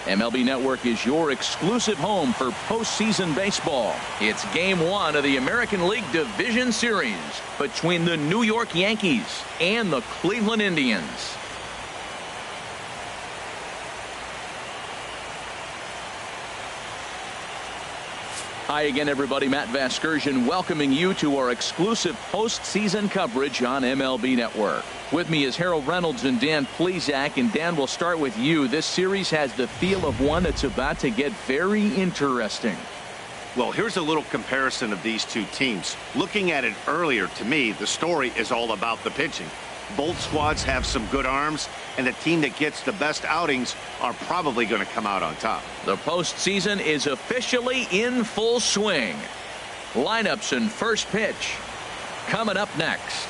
MLB Network is your exclusive home for postseason baseball. It's Game 1 of the American League Division Series between the New York Yankees and the Cleveland Indians. Hi again, everybody. Matt Vasgersian welcoming you to our exclusive postseason coverage on MLB Network. With me is Harold Reynolds and Dan Plesac. And Dan, we'll start with you. This series has the feel of one that's about to get very interesting. Well, here's a little comparison of these two teams. Looking at it earlier, to me, the story is all about the pitching. Both squads have some good arms, and the team that gets the best outings are probably going to come out on top. The postseason is officially in full swing. Lineups and first pitch coming up next.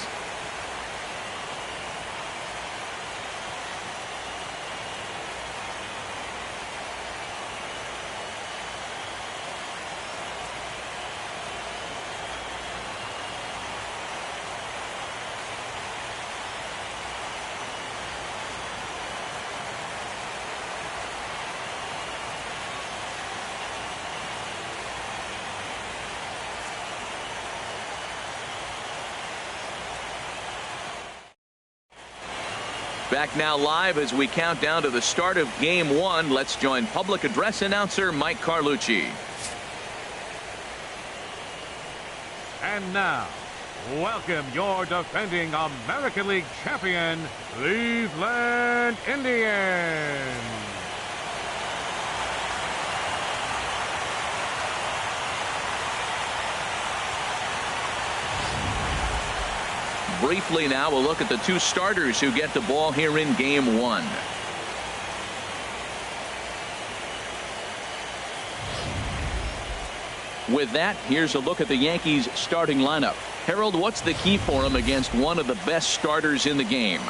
Back now live as we count down to the start of Game 1. Let's join public address announcer Mike Carlucci. And now, welcome your defending American League champion, Cleveland Indians. Briefly now, we'll look at the two starters who get the ball here in Game 1. With that, here's a look at the Yankees starting lineup. Harold, what's the key for them against one of the best starters in the game?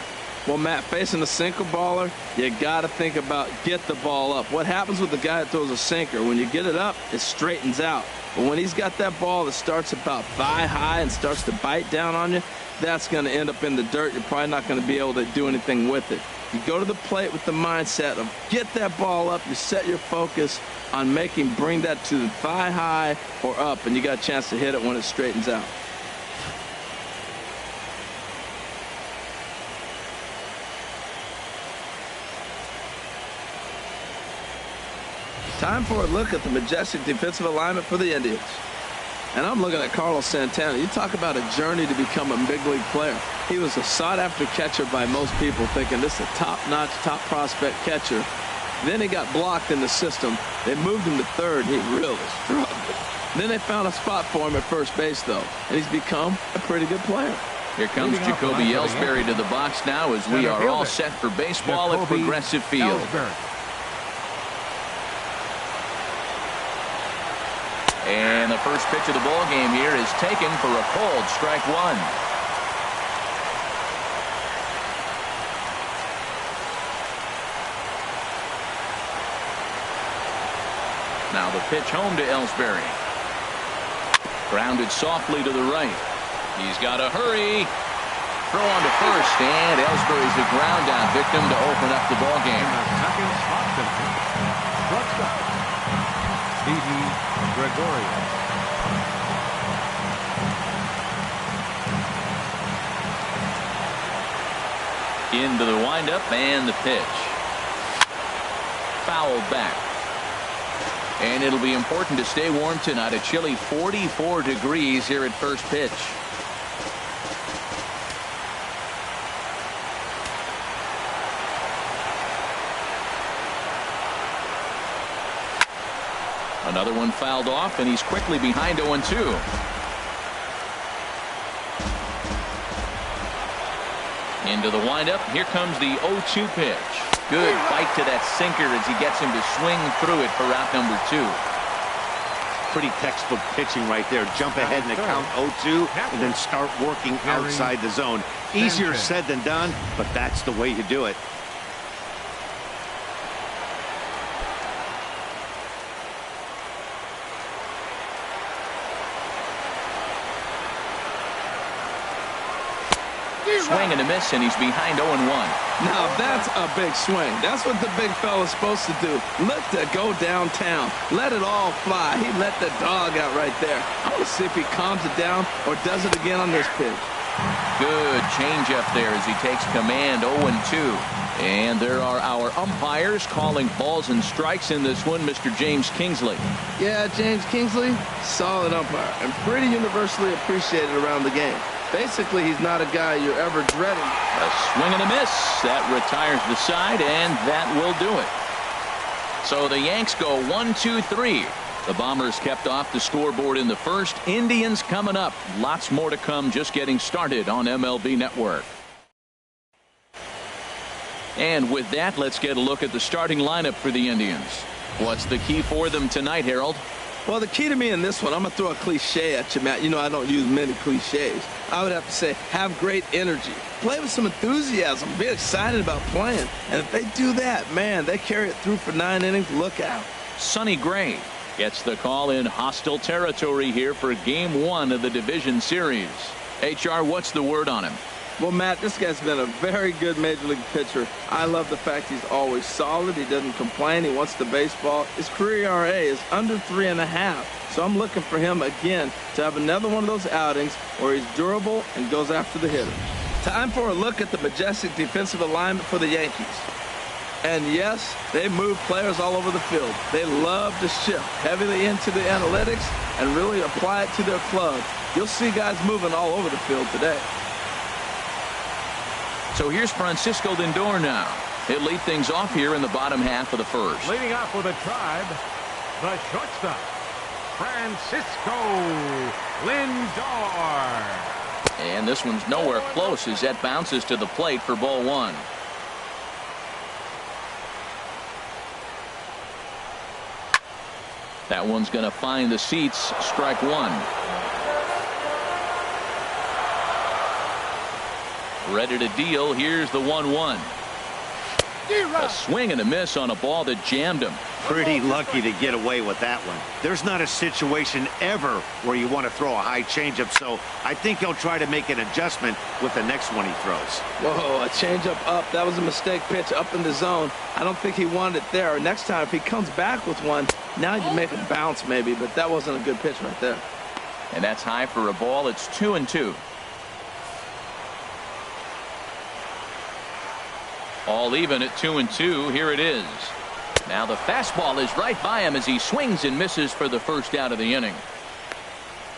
Well, Matt, facing a sinker baller, you got to think about get the ball up. What happens with the guy that throws a sinker? When you get it up, it straightens out. But when he's got that ball that starts about thigh high and starts to bite down on you, that's going to end up in the dirt. You're probably not going to be able to do anything with it. You go to the plate with the mindset of get that ball up. You set your focus on bring that to the thigh high or up, and you got a chance to hit it when it straightens out. Time for a look at the majestic defensive alignment for the Indians. And I'm looking at Carlos Santana. You talk about a journey to become a big league player. He was a sought-after catcher by most people, thinking this is a top-notch, top prospect catcher. Then he got blocked in the system. They moved him to third. He really struggled. Then they found a spot for him at first base, though, and he's become a pretty good player. Here comes Jacoby Ellsbury to the box now as we are all set for baseball at Progressive Field. And the first pitch of the ball game here is taken for a called strike one. Now the pitch home to Ellsbury. Grounded softly to the right. He's got to hurry. Throw on to first, and Ellsbury's a ground down victim to open up the ball game. Second spot, shortstop, Gregorio. Into the windup and the pitch. Fouled back. And it'll be important to stay warm tonight. A chilly 44 degrees here at first pitch. Another one fouled off, and he's quickly behind 0-2. Into the windup. Here comes the 0-2 pitch. Good bite to that sinker as he gets him to swing through it for out number 2. Pretty textbook pitching right there. Jump ahead in the count 0-2 and then start working outside the zone. Easier said than done, but that's the way you do it. Swing and a miss, and he's behind 0-1. Now that's a big swing. That's what the big fella's supposed to do. Look to go downtown. Let it all fly. He let the dog out right there. I want to see if he calms it down or does it again on this pitch. Good changeup there as he takes command. 0-2. And there are our umpires calling balls and strikes in this one. Mr. James Kingsley. Yeah, James Kingsley, solid umpire and pretty universally appreciated around the game. Basically, he's not a guy you're ever dreading. A swing and a miss. That retires the side, and that will do it. So the Yanks go 1-2-3. The Bombers kept off the scoreboard in the first. Indians coming up. Lots more to come, just getting started on MLB Network. And with that, let's get a look at the starting lineup for the Indians. What's the key for them tonight, Harold? Well, the key to me in this one, I'm going to throw a cliche at you, Matt. You know I don't use many cliches. I would have to say have great energy. Play with some enthusiasm. Be excited about playing. And if they do that, man, they carry it through for 9 innings. Look out. Sonny Gray gets the call in hostile territory here for Game 1 of the Division Series. HR, what's the word on him? Well, Matt, this guy's been a very good Major League pitcher. I love the fact he's always solid. He doesn't complain. He wants the baseball. His career ERA is under 3.5. So I'm looking for him again to have another one of those outings where he's durable and goes after the hitter. Time for a look at the majestic defensive alignment for the Yankees. And yes, they move players all over the field. They love to shift heavily into the analytics and really apply it to their club. You'll see guys moving all over the field today. So here's Francisco Lindor now. He'll lead things off here in the bottom half of the first. Leading off with a Tribe, the shortstop, Francisco Lindor. And this one's nowhere close as that bounces to the plate for ball 1. That one's going to find the seats. Strike 1. Ready to deal. Here's the 1-1. A swing and a miss on a ball that jammed him. Pretty lucky to get away with that one. There's not a situation ever where you want to throw a high changeup, so I think he'll try to make an adjustment with the next one he throws. Whoa, a changeup up. That was a mistake pitch up in the zone. I don't think he wanted it there. Next time, if he comes back with one, now you make it bounce maybe, but that wasn't a good pitch right there. And that's high for a ball. It's 2-2. All even at 2-2. Here it is. Now the fastball is right by him as he swings and misses for the first out of the inning.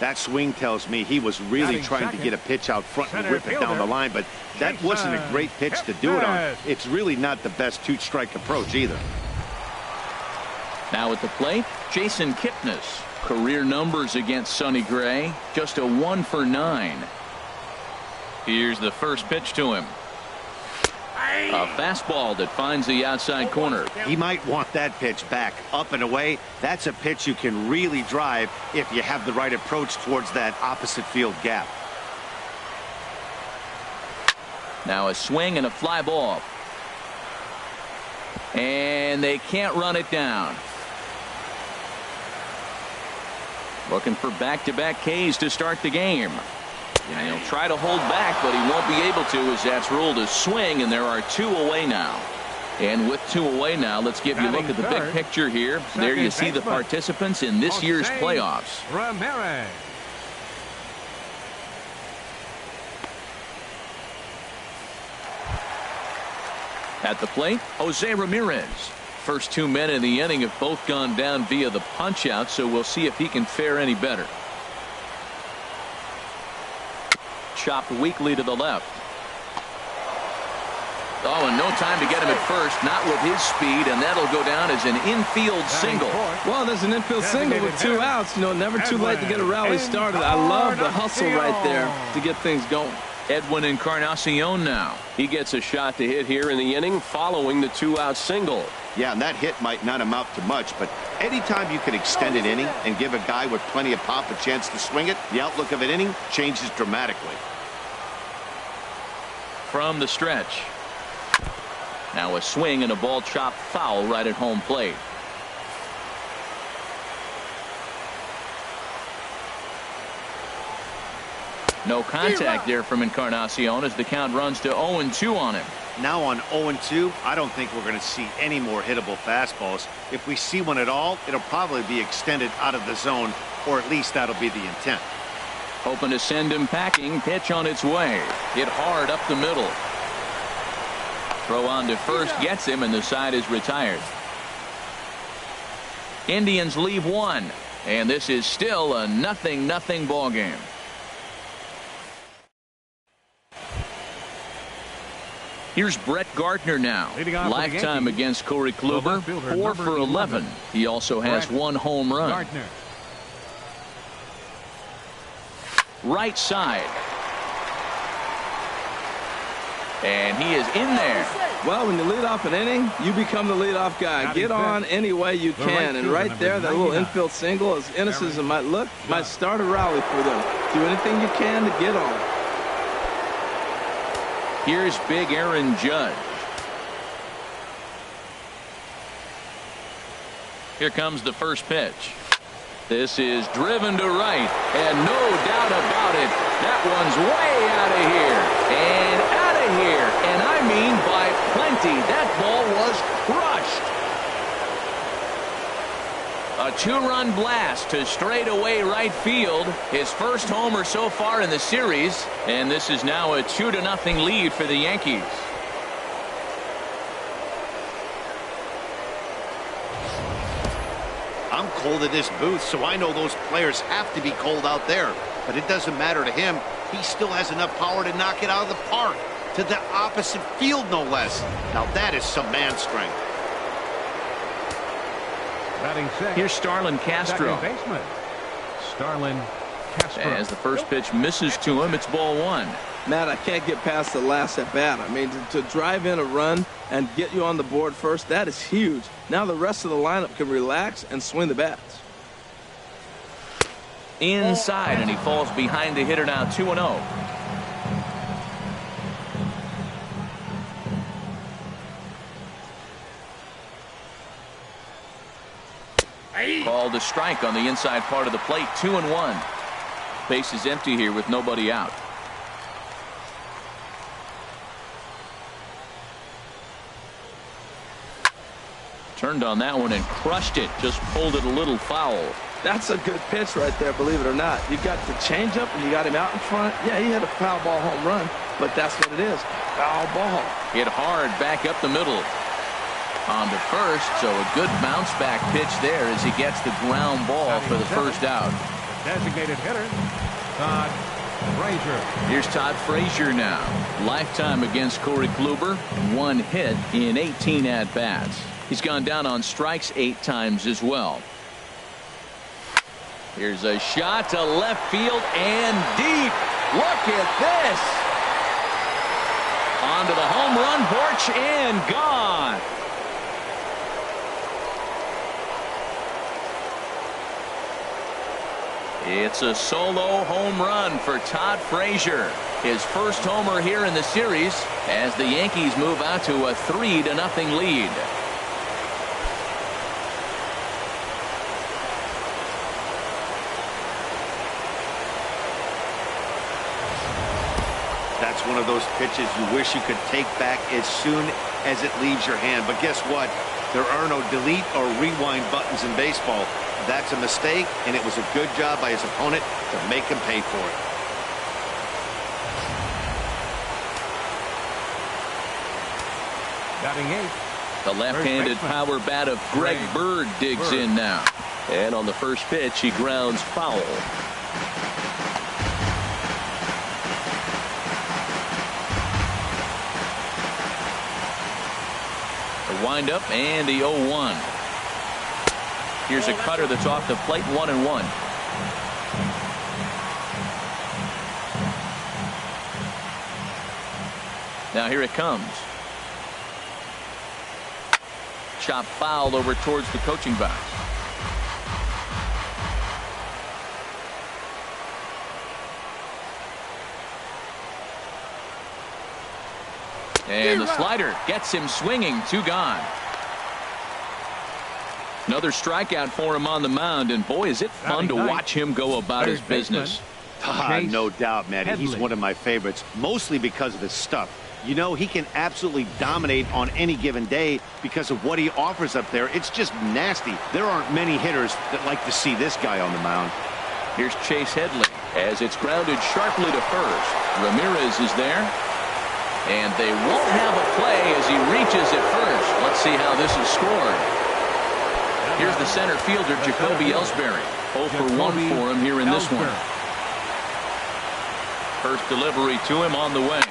That swing tells me he was really trying to get a pitch out front and rip it down the line, but that wasn't a great pitch to do it on. It's really not the best two-strike approach either. Now at the plate, Jason Kipnis. Career numbers against Sonny Gray, just a 1 for 9. Here's the first pitch to him. A fastball that finds the outside corner. He might want that pitch back up and away. That's a pitch you can really drive if you have the right approach towards that opposite field gap. Now a swing and a fly ball. And they can't run it down. Looking for back-to-back Ks to start the game. And he'll try to hold back, but he won't be able to as that's ruled a swing, and there are 2 away now. And with 2 away now, let's give you a look at the big picture here. There you see the participants in this year's playoffs. Ramirez. At the plate, Jose Ramirez. First 2 men in the inning have both gone down via the punch-out, so we'll see if he can fare any better. Chopped weakly to the left. Oh, and no time to get him at first, not with his speed, and that'll go down as an infield single. Well, there's an infield single with 2 outs. You know, never too late to get a rally started. I love the hustle right there to get things going. Edwin Encarnacion now. He gets a shot to hit here in the inning following the 2-out single. Yeah, and that hit might not amount to much, but anytime you can extend an inning and give a guy with plenty of pop a chance to swing it, the outlook of an inning changes dramatically. From the stretch. Now a swing and a ball chopped foul right at home plate. No contact there from Encarnacion as the count runs to 0-2 on him. Now on 0-2, I don't think we're going to see any more hittable fastballs. If we see one at all, it'll probably be extended out of the zone, or at least that'll be the intent. Hoping to send him packing. Pitch on its way. Hit hard up the middle. Throw on to first gets him, and the side is retired. Indians leave one, and this is still a 0-0 ball game. Here's Brett Gardner now. Lifetime against Corey Kluber, 4 for 11. He also has one home run. Gardner. Right side. And he is in there. Well, when you lead off an inning, you become the leadoff guy. Get on any way you can. And right there, that little infield single, as innocent as it might look, might start a rally for them. Do anything you can to get on. Here's big Aaron Judge. Here comes the first pitch. This is driven to right, and no doubt about it, that one's way out of here, and out of here, and I mean by plenty. That ball was crushed. A two-run blast to straightaway right field, his first homer so far in the series, and this is now a 2-0 lead for the Yankees. I'm cold in this booth, so I know those players have to be cold out there. But it doesn't matter to him. He still has enough power to knock it out of the park. To the opposite field, no less. Now that is some man strength. Batting second. Here's Starlin Castro. Second baseman, Starlin Castro. As the first pitch misses to him, it's ball one. Matt, I can't get past the last at bat. I mean, to drive in a run and get you on the board first, that is huge. Now the rest of the lineup can relax and swing the bats. Inside, and he falls behind the hitter now, 2-0. Called a strike on the inside part of the plate, 2-1. Base is empty here with nobody out. Turned on that one and crushed it. Just pulled it a little foul. That's a good pitch right there, believe it or not. You got the changeup and you got him out in front. Yeah, he had a foul ball home run, but that's what it is. Foul ball. Hit hard back up the middle. On to first, so a good bounce back pitch there as he gets the ground ball for the first out. Designated hitter, Todd Frazier. Here's Todd Frazier now. Lifetime against Corey Kluber. 1 hit in 18 at-bats. He's gone down on strikes 8 times as well. Here's a shot to left field and deep. Look at this. Onto the home run porch and gone. It's a solo home run for Todd Frazier. His first homer here in the series as the Yankees move out to a 3-0 lead. That's one of those pitches you wish you could take back as soon as it leaves your hand. But guess what? There are no delete or rewind buttons in baseball. That's a mistake, and it was a good job by his opponent to make him pay for it. Batting 8. The left-handed power bat of Greg Bird digs in now. And on the first pitch, he grounds foul. The windup and the 0-1. Here's a cutter that's off the plate, 1-1. Now here it comes. Chop fouled over towards the coaching box. And the slider gets him swinging. 2 gone. Another strikeout for him on the mound, and boy, is it fun to watch him go about his business. Chase No doubt, Matty. He's Headley. one of my favorites, mostly because of his stuff. You know, he can absolutely dominate on any given day because of what he offers up there. It's just nasty. There aren't many hitters that like to see this guy on the mound. Here's Chase Headley as it's grounded sharply to first. Ramirez is there. And they won't have a play as he reaches at first. Let's see how this is scored. Here's the center fielder, Jacoby Ellsbury. 0 for 1 for him here in this one. First delivery to him on the way.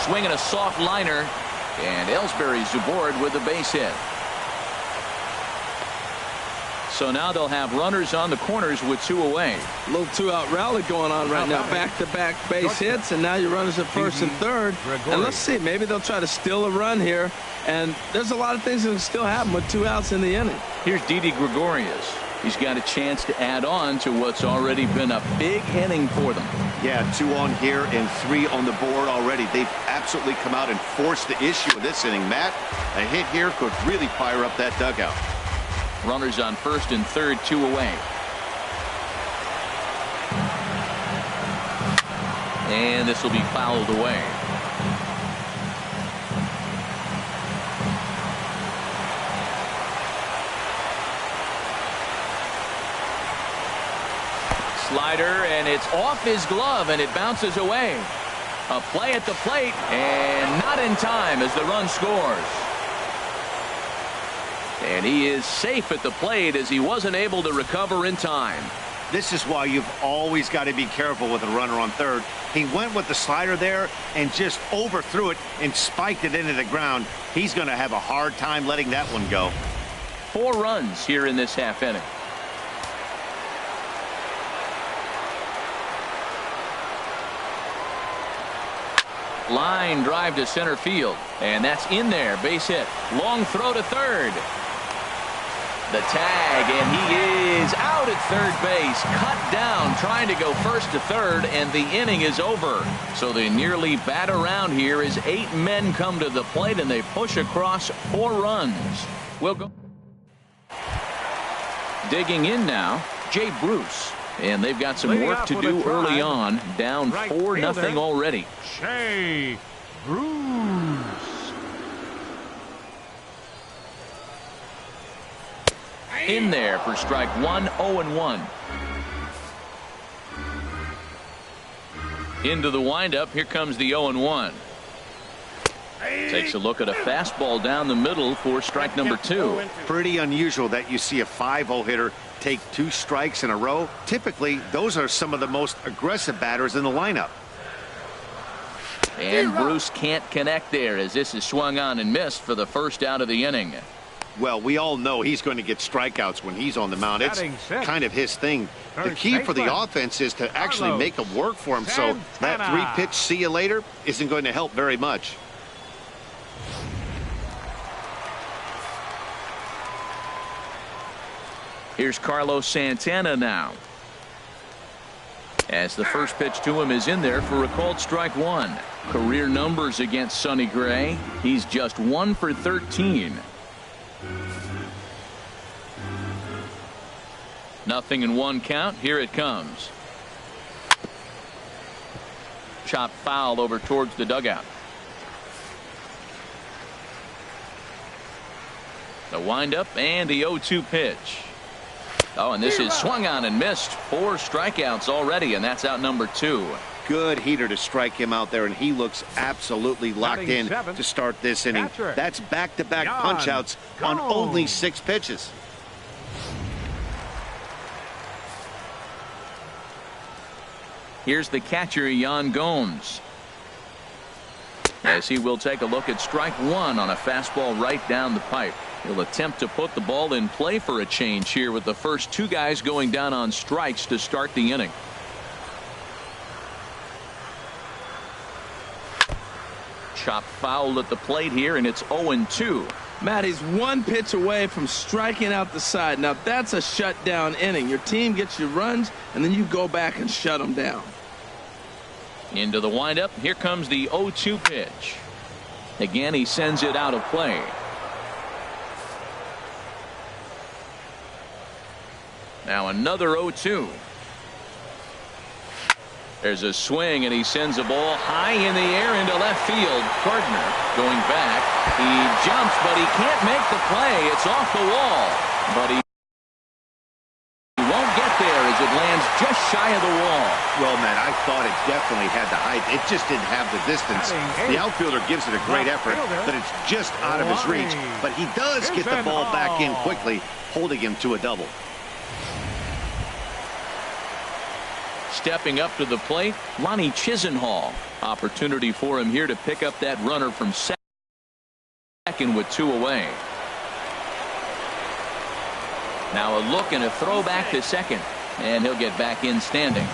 Swinging a soft liner, and Ellsbury's aboard with a base hit. So now they'll have runners on the corners with 2 away. A little 2-out rally going on right now. Back-to-back base hits, and now your runners at first and third. And let's see, maybe they'll try to steal a run here. And there's a lot of things that can still happen with 2 outs in the inning. Here's Didi Gregorius. He's got a chance to add on to what's already been a big inning for them. Yeah, 2 on here and 3 on the board already. They've absolutely come out and forced the issue of this inning. Matt, a hit here could really fire up that dugout. Runners on first and third, 2 away. And this will be fouled away. Slider, and it's off his glove, and it bounces away. A play at the plate, and not in time as the run scores. And he is safe at the plate as he wasn't able to recover in time. This is why you've always got to be careful with a runner on third. He went with the slider there and just overthrew it and spiked it into the ground. He's going to have a hard time letting that one go. 4 runs here in this half inning. Line drive to center field, and that's in there. Base hit. Long throw to third. The tag, and he is out at third base. Cut down, trying to go first to third, and the inning is over. So they nearly bat around here as 8 men come to the plate, and they push across 4 runs. We'll go. Digging in now, Jay Bruce. And they've got some work to do early on. Down 4-0 already. Jay Bruce. In there for strike 1, 0-1. Into the windup. Here comes the 0-1. Takes a look at a fastball down the middle for strike number 2. Pretty unusual that you see a 5-0 hitter take 2 strikes in a row. Typically, those are some of the most aggressive batters in the lineup. And Bruce can't connect there as this is swung on and missed for the first out of the inning. Well, we all know he's going to get strikeouts when he's on the mound. It's kind of his thing. The key for the offense is to actually make them work for him. So that 3-pitch see you later isn't going to help very much. Here's Carlos Santana now. As the first pitch to him is in there for a called strike 1. Career numbers against Sonny Gray. He's just 1 for 13. 0-1 count. Here it comes. Chop foul over towards the dugout. The windup and the 0-2 pitch. Oh, and this is swung on and missed. 4 strikeouts already, and that's out number 2. Good heater to strike him out there, and he looks absolutely locked in to start this inning. That's back-to-back punch-outs on only 6 pitches. Here's the catcher, Yan Gomes. As he will take a look at strike 1 on a fastball right down the pipe. He'll attempt to put the ball in play for a change here with the first 2 guys going down on strikes to start the inning. Chop foul at the plate here, and it's 0-2. Matt, he's 1 pitch away from striking out the side. Now that's a shutdown inning. Your team gets your runs, and then you go back and shut them down. Into the windup. Here comes the 0-2 pitch. Again, he sends it out of play. Now another 0-2. There's a swing, and he sends a ball high in the air into left field. Gardner going back. He jumps, but he can't make the play. It's off the wall. But he won't get there as it lands just shy of the wall. Well, Matt, I thought it definitely had the height. It just didn't have the distance. The outfielder gives it a great effort, but it's just out of his reach. But he does get the ball back in quickly, holding him to a double. Stepping up to the plate, Lonnie Chisenhall. Opportunity for him here to pick up that runner from second with 2 away. Now a look and a throw back to second, and he'll get back in standing.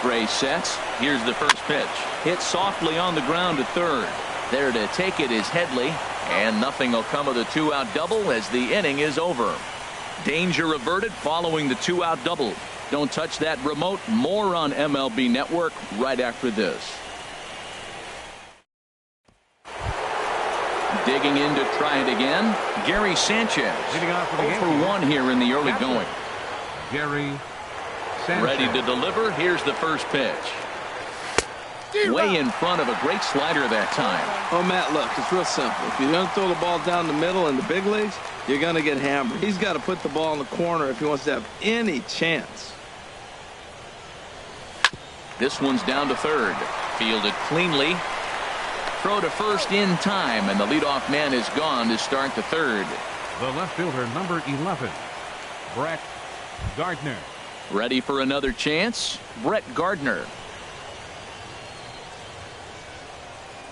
Gray sets. Here's the first pitch. Hit softly on the ground to third. There to take it is Headley, and nothing will come of the 2-out double as the inning is over. Danger averted following the 2-out double. Don't touch that remote. More on MLB Network right after this. Digging in to try it again, Gary Sanchez. 0 for 1 here in the early going. Gary Sanchez. Ready to deliver. Here's the first pitch. Way in front of a great slider that time. Oh, Matt, look, it's real simple. If you're going to throw the ball down the middle in the big leagues, you're going to get hammered. He's got to put the ball in the corner if he wants to have any chance. This one's down to third. Fielded cleanly. Throw to first in time, and the leadoff man is gone to start the third. The left fielder, number 11, Brett Gardner. Ready for another chance, Brett Gardner.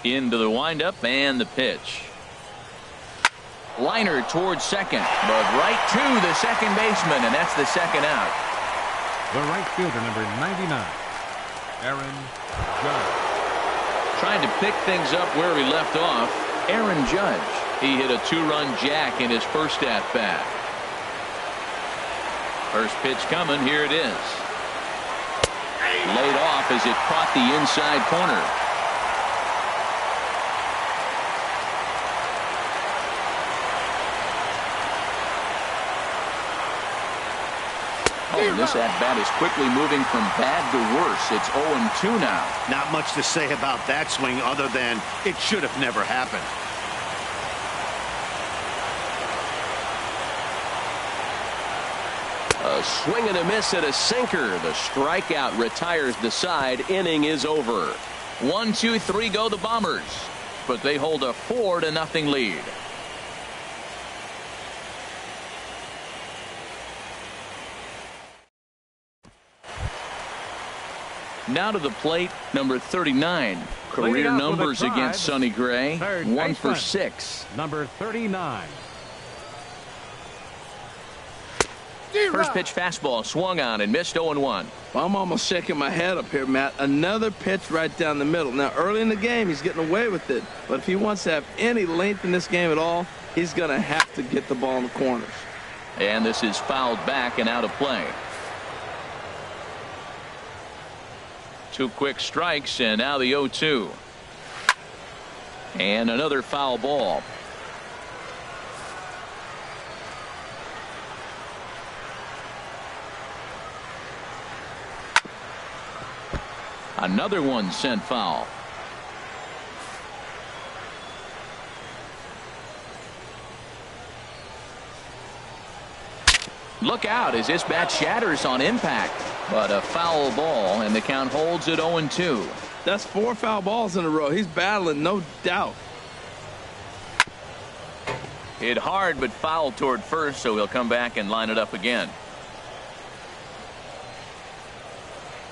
Into the windup and the pitch. Liner towards second, but right to the second baseman, and that's the second out. The right fielder, number 99, Aaron Judge. Trying to pick things up where he left off, Aaron Judge. He hit a 2-run jack in his first at-bat. First pitch coming, here it is. Laid off as it caught the inside corner. Oh, this at-bat is quickly moving from bad to worse. It's 0-2 now. Not much to say about that swing other than it should have never happened. A swing and a miss at a sinker. The strikeout retires the side. Inning is over. 1, 2, 3 go the Bombers, but they hold a 4-0 lead. Now to the plate, number 39. Career numbers against Sonny Gray, 1 for 6. Number 39. First pitch fastball swung on and missed. 0-1. I'm almost shaking my head up here, Matt. Another pitch right down the middle. Now, early in the game, he's getting away with it. But if he wants to have any length in this game at all, he's going to have to get the ball in the corners. And this is fouled back and out of play. 2 quick strikes, and now the 0-2. And another foul ball. Another one sent foul. Look out as this bat shatters on impact. But a foul ball, and the count holds at 0-2. That's 4 foul balls in a row. He's battling, no doubt. Hit hard, but foul toward first, so he'll come back and line it up again.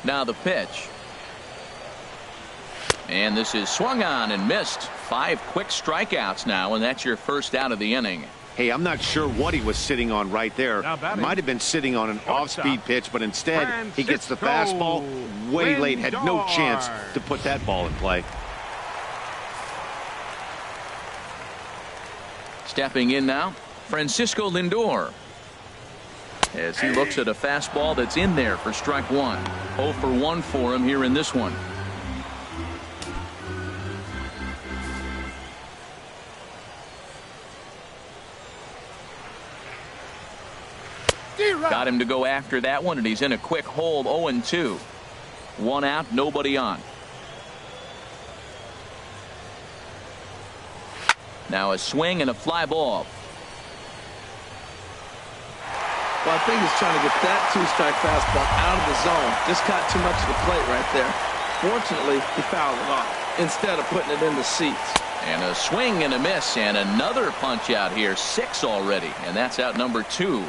Now the pitch. And this is swung on and missed. 5 quick strikeouts now, and that's your first out of the inning. Hey, I'm not sure what he was sitting on right there. Might have been sitting on an off-speed pitch, but instead he gets the fastball way late. Had no chance to put that ball in play. Stepping in now, Francisco Lindor. As he looks at a fastball that's in there for strike 1. 0 for 1 for him here in this one. Got him to go after that one, and he's in a quick hole. 0-2. 1 out, nobody on. Now a swing and a fly ball. Well, I think he's trying to get that 2-strike fastball out of the zone. Just caught too much of the plate right there. Fortunately, he fouled it off instead of putting it in the seats. And a swing and a miss, and another punch out here. 6 already, and that's out number 2.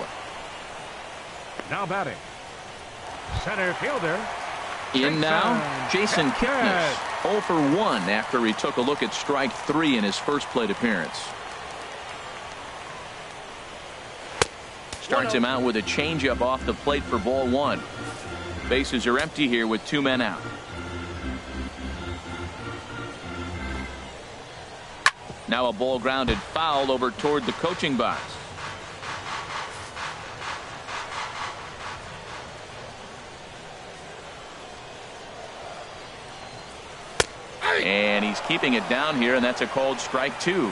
Now batting, center fielder. In now, Jason Kipnis. 0 for 1 after he took a look at strike 3 in his first plate appearance. Starts him out with a changeup off the plate for ball 1. Bases are empty here with 2 men out. Now a ball grounded foul over toward the coaching box. And he's keeping it down here, and that's a called strike 2.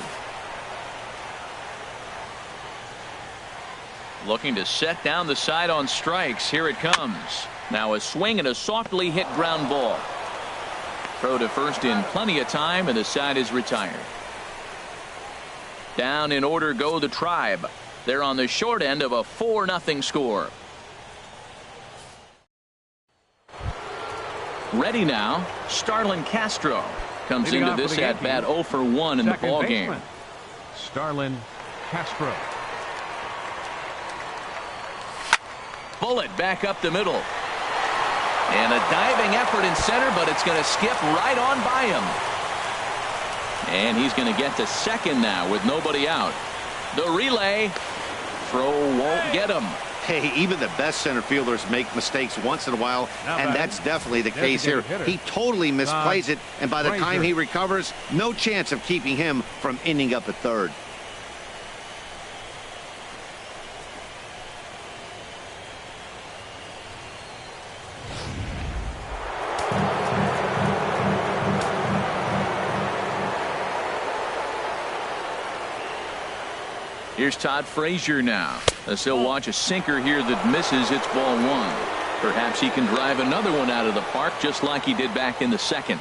Looking to set down the side on strikes. Here it comes. Now a swing and a softly hit ground ball. Throw to first in plenty of time, and the side is retired. Down in order go the Tribe. They're on the short end of a 4-0 score. Ready now, Starlin Castro comes into this at bat 0 for 1 in the ball game. Starlin Castro. Bullet back up the middle. And a diving effort in center, but it's going to skip right on by him. And he's going to get to second now with nobody out. The relay. Throw won't get him. Hey, even the best center fielders make mistakes once in a while, and that's definitely the case here. He totally misplays it, and by the time he recovers, no chance of keeping him from ending up at third. Here's Todd Frazier now, as he'll watch a sinker here that misses. It's ball 1. Perhaps he can drive another one out of the park just like he did back in the second.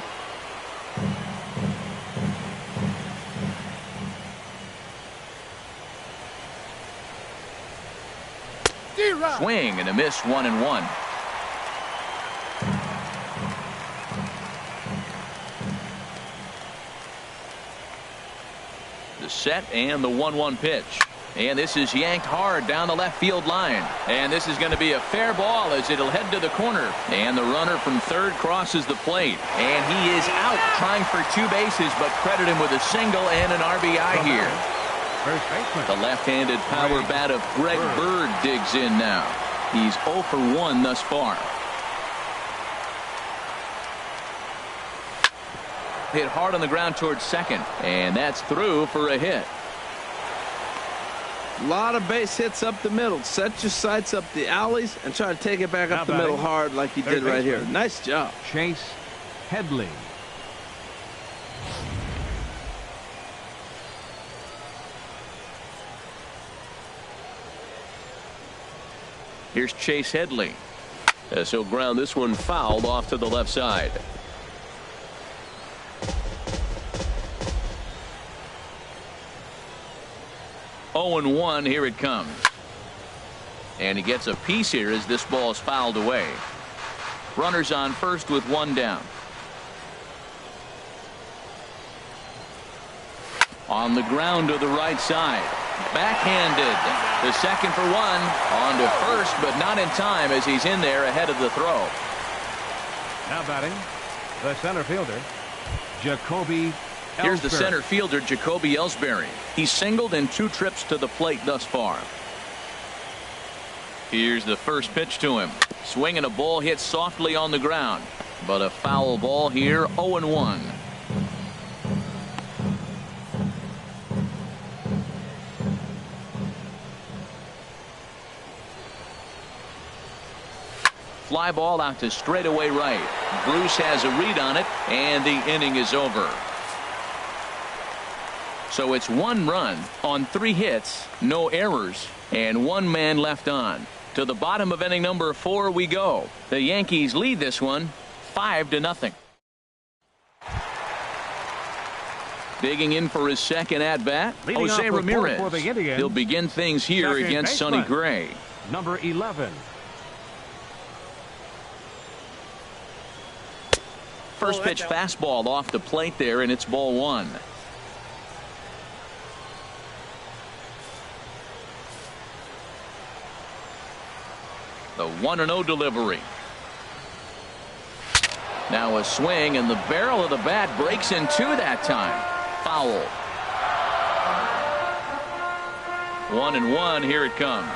Swing and a miss. 1-1. The set and the 1-1 pitch. And this is yanked hard down the left field line. And this is going to be a fair ball as it'll head to the corner. And the runner from third crosses the plate. And he is out trying for 2 bases, but credit him with a single and an RBI here. The left-handed power bat of Greg Bird digs in now. He's 0 for 1 thus far. Hit hard on the ground towards second, and that's through for a hit. A lot of base hits up the middle. Set your sights up the alleys and try to take it back up the middle hard like he did right here. Nice job. Chase Headley. Here's Chase Headley, as he'll ground this one fouled off to the left side. Oh and 1. Here it comes. And he gets a piece here as this ball is fouled away. Runners on first with 1 down. On the ground to the right side. Backhanded. The second for 1. On to first, but not in time as he's in there ahead of the throw. Now batting, the center fielder, Jacoby. Here's the center fielder, Jacoby Ellsbury. He's singled in 2 trips to the plate thus far. Here's the first pitch to him. Swing and a ball hit softly on the ground. But a foul ball here, 0-1. Fly ball out to straightaway right. Bruce has a read on it, and the inning is over. So it's 1 run on 3 hits, no errors, and 1 man left on. To the bottom of inning number 4 we go. The Yankees lead this one 5-0. Digging in for his second at-bat, Jose Ramirez. He'll begin things here against Sonny Gray. Number 11. First pitch fastball off the plate there, and it's ball 1. The 1-0 delivery. Now a swing, and the barrel of the bat breaks in 2 that time. Foul. 1-1. Here it comes.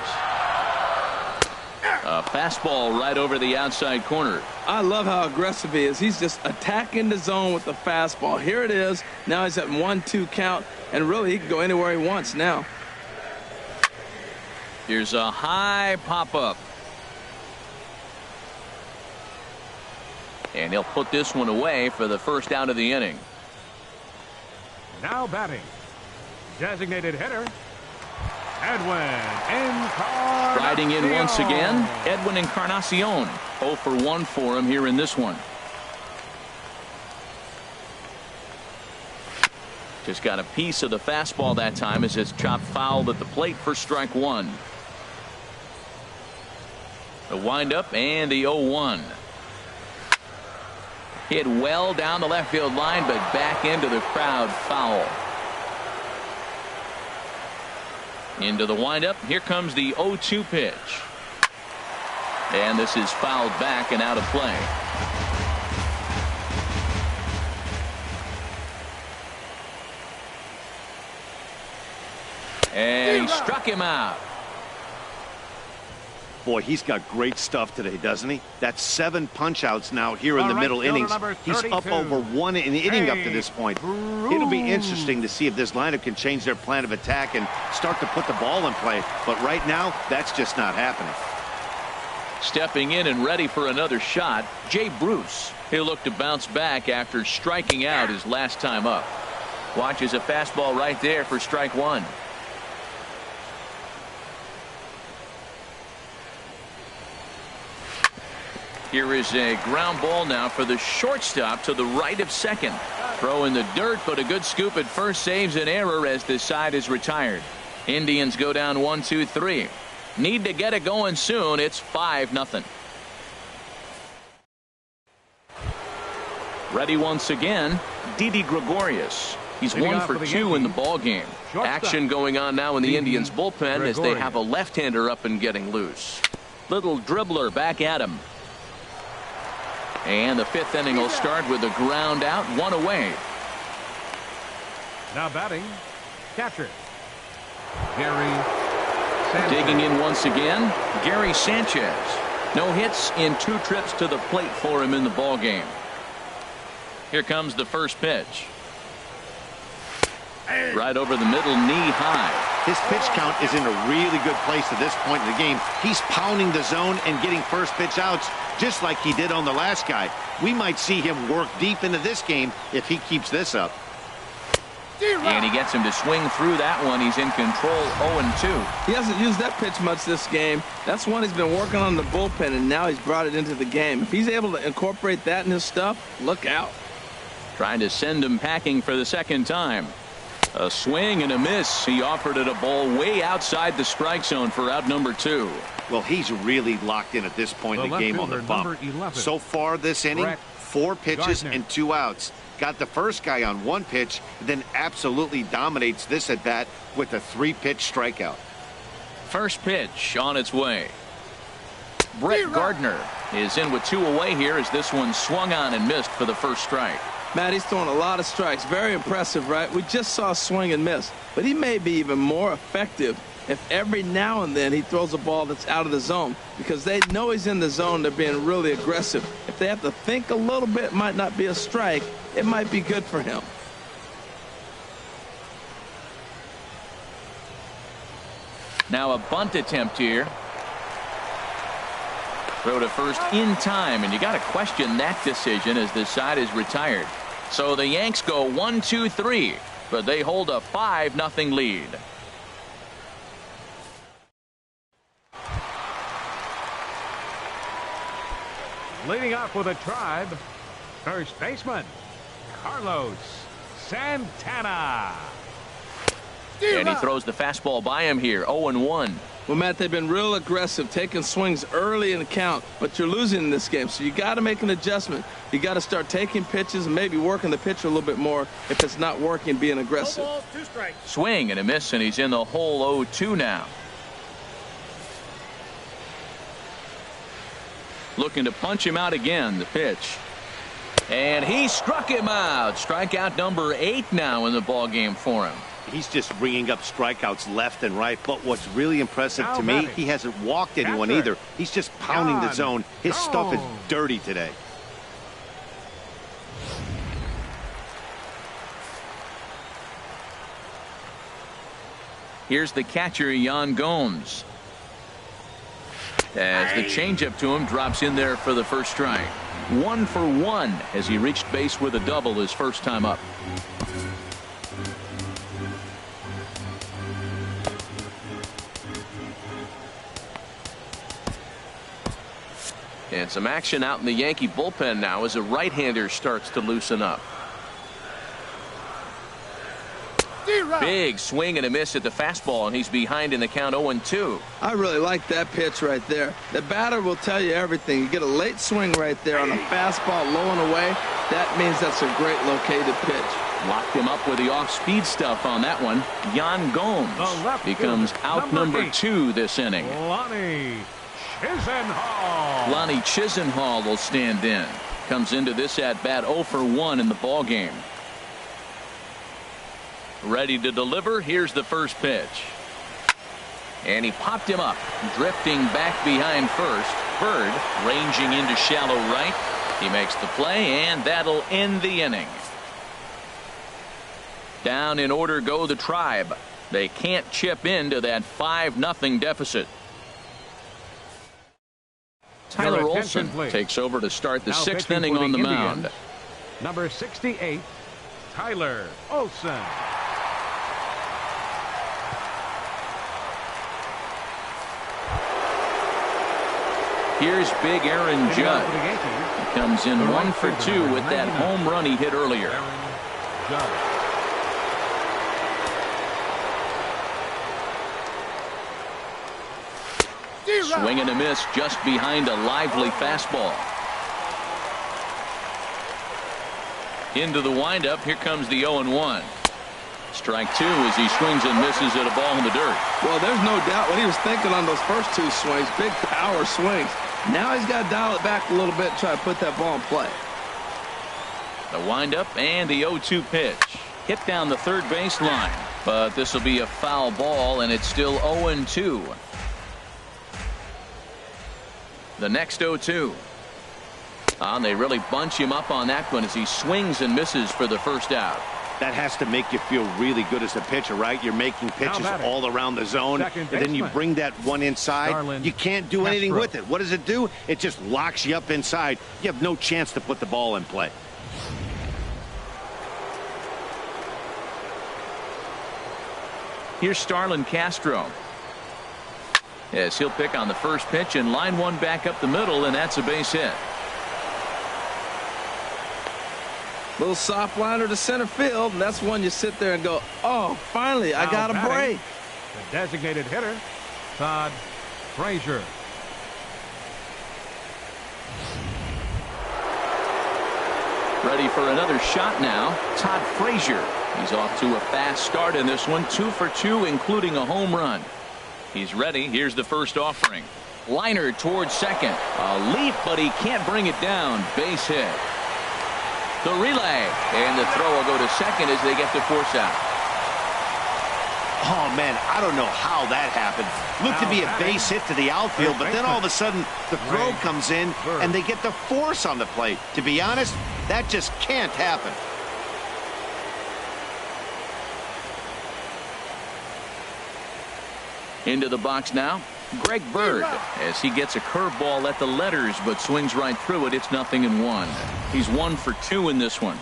A fastball right over the outside corner. I love how aggressive he is. He's just attacking the zone with the fastball. Here it is. Now he's at 1-2 count, and really he can go anywhere he wants now. Here's a high pop-up. And he'll put this one away for the first out of the inning. Now batting, designated hitter, Edwin Encarnacion. Riding in once again, Edwin Encarnacion. 0 for 1 for him here in this one. Just got a piece of the fastball that time as it's chopped foul at the plate for strike 1. The windup and the 0-1. Hit well down the left field line, but back into the crowd. Foul. Into the windup. Here comes the 0-2 pitch. And this is fouled back and out of play. And he struck him out. Boy, he's got great stuff today, doesn't he? That's 7 punch-outs now here in the middle innings. He's up over 1 inning up to this point. It'll be interesting to see if this lineup can change their plan of attack and start to put the ball in play. But right now, that's just not happening. Stepping in and ready for another shot, Jay Bruce. He'll look to bounce back after striking out his last time up. Watches a fastball right there for strike 1. Here is a ground ball now for the shortstop to the right of second. Throw in the dirt, but a good scoop at first saves an error as the side is retired. Indians go down 1-2-3. Need to get it going soon. It's 5-0. Ready once again, Didi Gregorius. He's 1 for 2 in the ball game. Action going on now in the Indians bullpen as they have a left-hander up and getting loose. Little dribbler back at him. And the 5th inning will start with a ground out, 1 away. Now batting, catcher, Gary Sanchez. Digging in once again, Gary Sanchez. No hits in 2 trips to the plate for him in the ball game. Here comes the first pitch. Right over the middle, knee high. His pitch count is in a really good place at this point in the game. He's pounding the zone and getting first pitch outs just like he did on the last guy. We might see him work deep into this game if he keeps this up. And he gets him to swing through that one. He's in control, 0-2. He hasn't used that pitch much this game. That's one he's been working on the bullpen, and now he's brought it into the game. If he's able to incorporate that in his stuff, look out. Trying to send him packing for the second time. A swing and a miss. He offered it a ball way outside the strike zone for out number 2. Well, he's really locked in at this point in the game on the bump. So far this inning, 4 pitches and 2 outs. Got the first guy on 1 pitch, then absolutely dominates this at bat with a 3-pitch strikeout. First pitch on its way. Brett Gardner is in with 2 away here as this one swung on and missed for the first strike. Matt, he's throwing a lot of strikes. Very impressive, right? We just saw a swing and miss, but he may be even more effective if every now and then he throws a ball that's out of the zone, because they know he's in the zone. They're being really aggressive. If they have to think a little bit, it might not be a strike. It might be good for him. Now a bunt attempt here. Throw to first in time, and you got to question that decision as the side is retired. So the Yanks go 1-2-3, but they hold a 5-0 lead. Leading off with a tribe, first baseman, Carlos Santana. And he throws the fastball by him here, 0-1. Well, Matt, they've been real aggressive, taking swings early in the count, but you're losing in this game, so you got to make an adjustment. You got to start taking pitches and maybe working the pitcher a little bit more if it's not working, being aggressive. No balls, 2 strikes. Swing and a miss, and he's in the hole 0-2 now. Looking to punch him out again, the pitch. And he struck him out. Strikeout number 8 now in the ball game for him. He's just ringing up strikeouts left and right. But what's really impressive to me, he hasn't walked anyone either. He's just pounding the zone. His stuff is dirty today. Here's the catcher, Yan Gomes. As the changeup to him drops in there for the first strike. 1 for 1 as he reached base with a double his first time up. And some action out in the Yankee bullpen now as a right-hander starts to loosen up. Big swing and a miss at the fastball, and he's behind in the count 0-2. I really like that pitch right there. The batter will tell you everything. You get a late swing right there on a fastball low and away. That means that's a great located pitch. Locked him up with the off-speed stuff on that one. Yan Gomes becomes out number 2 this inning. Lonnie Chisenhall. Lonnie Chisenhall will stand in. Comes into this at-bat 0 for 1 in the ball game. Ready to deliver. Here's the first pitch. And he popped him up, drifting back behind first. Bird ranging into shallow right. He makes the play, and that'll end the inning. Down in order go the Tribe. They can't chip into that 5-0 deficit. Tyler Olson takes over to start the 6th inning on the mound. Number 68, Tyler Olson. Here's big Aaron Judge. He comes in 1 for 2 with that home run he hit earlier. Swing and a miss just behind a lively fastball. Into the windup. Here comes the 0-1. Strike 2 as he swings and misses at a ball in the dirt. Well, there's no doubt what he was thinking on those first 2 swings. Big power swings. Now he's got to dial it back a little bit and try to put that ball in play. The windup and the 0-2 pitch. Hit down the third base line. But this will be a foul ball, and it's still 0-2. The next 0-2. And they really bunch him up on that one as he swings and misses for the first out. That has to make you feel really good as a pitcher, right? You're making pitches all around the zone, and then you bring that one inside. You can't do anything with it. What does it do? It just locks you up inside. You have no chance to put the ball in play. Here's Starlin Castro. Yes, he'll pick on the first pitch and line one back up the middle, and that's a base hit. Little soft liner to center field, and that's one you sit there and go, oh, finally, I got a break. The designated hitter, Todd Frazier. Ready for another shot now. Todd Frazier. He's off to a fast start in this one. 2 for 2, including a home run. He's ready. Here's the first offering. Liner towards second. A leap, but he can't bring it down. Base hit. The relay, and the throw will go to second as they get the force out. Oh, man, I don't know how that happened. Looked to be a base hit to the outfield, but then all of a sudden the throw comes in and they get the force on the plate. To be honest, that just can't happen. Into the box now, Greg Bird, as he gets a curveball at the letters but swings right through it. It's 0-1. He's 1 for 2 in this one.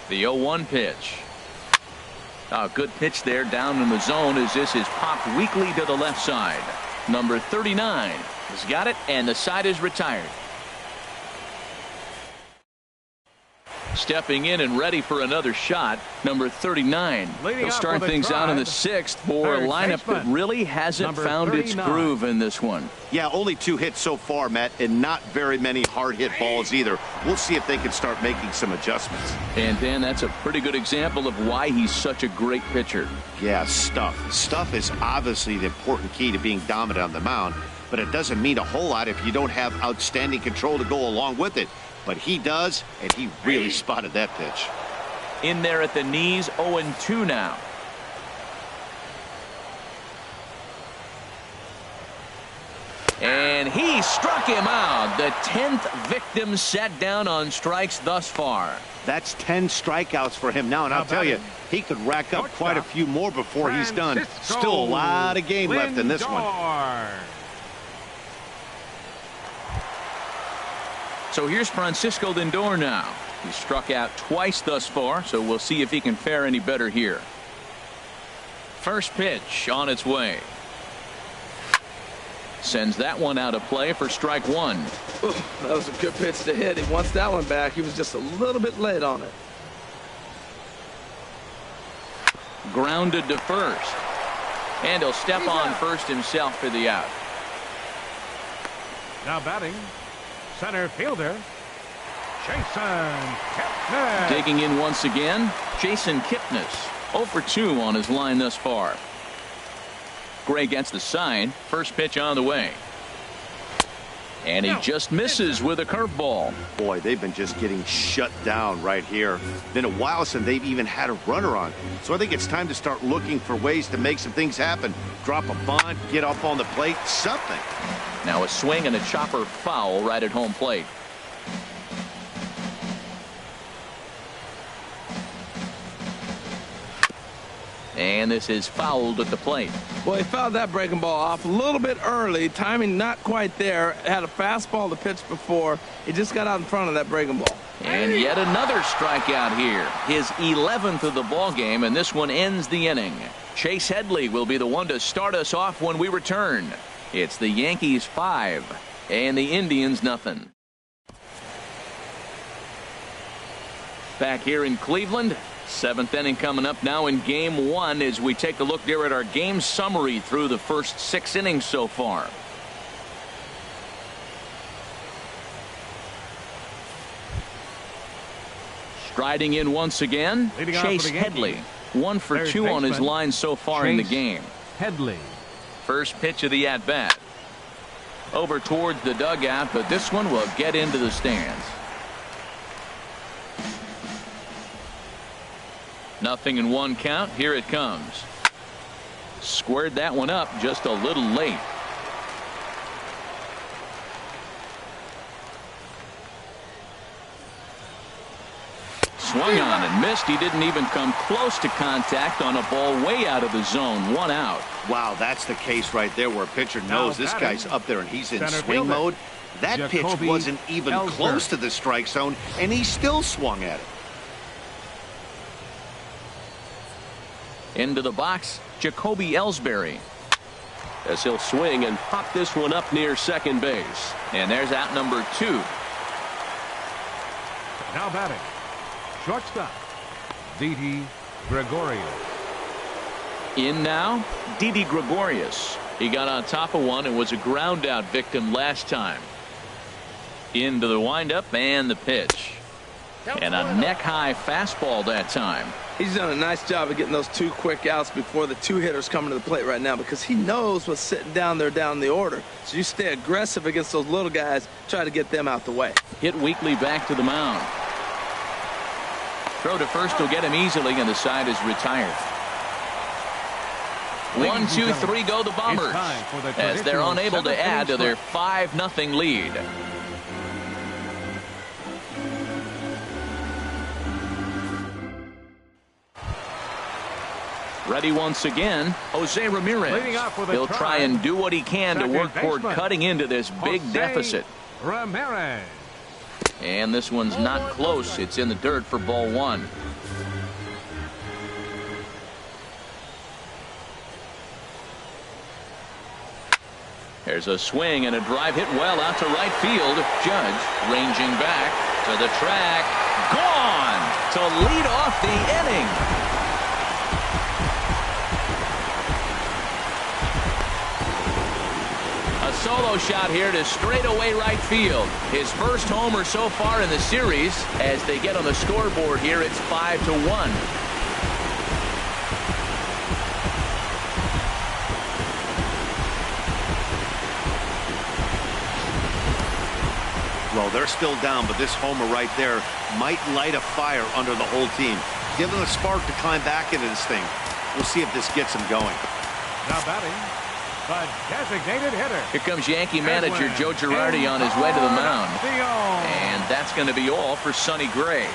The 0-1 pitch. A good pitch there down in the zone as this is popped weakly to the left side. Number 39 has got it, and the side is retired. Stepping in and ready for another shot, number 39. He'll start things out in the 6th for a lineup that really hasn't found its groove in this one. Yeah, only 2 hits so far, Matt, and not very many hard hit balls either. We'll see if they can start making some adjustments. And Dan, that's a pretty good example of why he's such a great pitcher. Yeah, stuff. Stuff is obviously the important key to being dominant on the mound, but it doesn't mean a whole lot if you don't have outstanding control to go along with it. But he does, and he really spotted that pitch. In there at the knees, 0-2 now. And he struck him out. The 10th victim set down on strikes thus far. That's 10 strikeouts for him now, and I'll tell you, he could rack up quite a few more before he's done. Still a lot of game left in this one. So here's Francisco Lindor now. He's struck out twice thus far, so we'll see if he can fare any better here. First pitch on its way. Sends that one out of play for strike 1. Ooh, that was a good pitch to hit. He wants that one back. He was just a little bit late on it. Grounded to first. And he'll step on first himself for the out. Now batting, center fielder, Jason Kipnis. Digging in once again, Jason Kipnis. 0 for 2 on his line thus far. Gray gets the sign. First pitch on the way. And he just misses with a curveball. Boy, they've been just getting shut down right here. Been a while since they've even had a runner on. So I think it's time to start looking for ways to make some things happen. Drop a bunt, get up on the plate, something. Now a swing and a chopper foul right at home plate. And this is fouled at the plate. Well, he fouled that breaking ball off a little bit early. Timing not quite there. Had a fastball to pitch before. He just got out in front of that breaking ball. And yet another strikeout here. His 11th of the ball game, and this one ends the inning. Chase Headley will be the one to start us off when we return. It's the Yankees 5 and the Indians nothing. Back here in Cleveland. 7th inning coming up now in game 1 as we take a look there at our game summary through the first 6 innings so far. Striding in once again, Chase Headley. 1 for 2 on his line so far in the game. Headley. First pitch of the at-bat. Over towards the dugout, but this one will get into the stands. Nothing in 1 count. Here it comes. Squared that one up just a little late. Swung on and missed. He didn't even come close to contact on a ball way out of the zone. 1 out. Wow, that's the case right there where a pitcher knows this guy's up there and he's in swing mode. That pitch wasn't even close to the strike zone, and he still swung at it. Into the box, Jacoby Ellsbury. As he'll swing and pop this one up near second base. And there's out number 2. Now batting, shortstop, Didi Gregorius. In now, Didi Gregorius. He got on top of one and was a ground out victim last time. Into the windup and the pitch. And a neck high fastball that time. He's done a nice job of getting those 2 quick outs before the 2 hitters coming to the plate right now, because he knows what's sitting down there down the order. So you stay aggressive against those little guys, try to get them out the way. Hit weakly back to the mound. Throw to first will get him easily, and the side is retired. 1, 2, 3 go the Bombers as they're unable to add to their 5-0 lead. Ready once again, Jose Ramirez. He'll try and do what he can to work toward cutting into this big deficit. Ramirez. And this one's not close. It's in the dirt for ball 1. There's a swing and a drive hit well out to right field. Judge ranging back to the track. Gone to lead off the inning. A solo shot here to straightaway right field. His first homer so far in the series. As they get on the scoreboard here, it's 5-1. Well, they're still down, but this homer right there might light a fire under the whole team. Give them a spark to climb back into this thing. We'll see if this gets them going. Now batting, the designated hitter. Here comes Yankee manager Joe Girardi on his way to the mound. And that's going to be all for Sonny Gray.